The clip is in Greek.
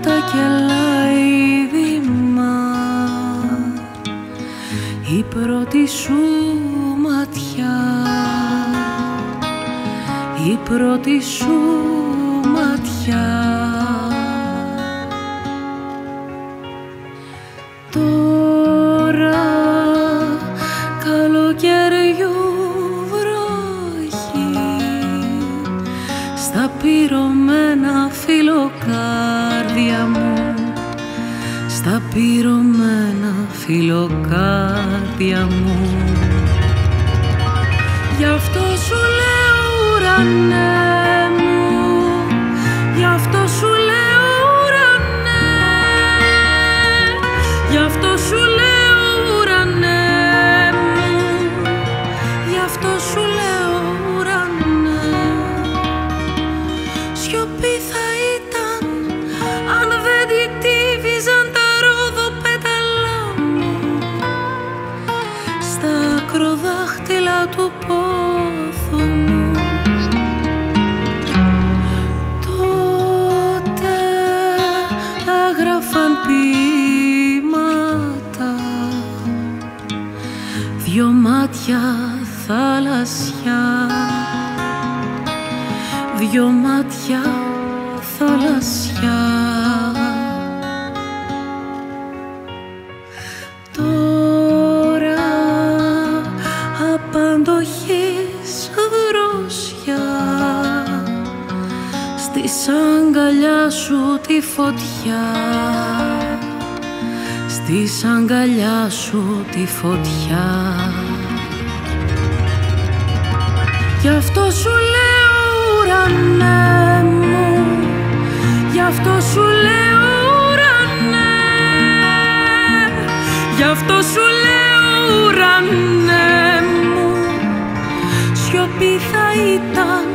τα κελάιδημα, η πρώτη σου ματιά, η πρώτη σου ματιά. Τώρα καλοκαιριού βροχή, στα πυρωμένα φιλοκάρδια μου, στα πυρωμένα φιλοκάρδια μου. Γι' αυτό σου λέω ουρανέ μου, γι' αυτό σου λέω ουρανέ, γι' αυτό σου λέω ουρανέ μου, γι' αυτό σου λέω ουρανέ. Σιωπή θα ήταν αν δεν την τύβιζαν τα ρόδοπέταλά μου στα ακροδάχτυλα του πόθου μου. Τότε έγραφαν ποίηματα, δυο μάτια θαλασσιά, δυο μάτια θαλασσιά. Τώρα απαντοχής δρόσια, στη αγκαλιά σου τη φωτιά, στη αγκαλιά σου τη φωτιά. Γι' αυτό σου λέω ουρανέ μου, γι' αυτό σου λέω ουρανέ, γι' αυτό σου λέω ουρανέ μου. Σιωπή θα ήταν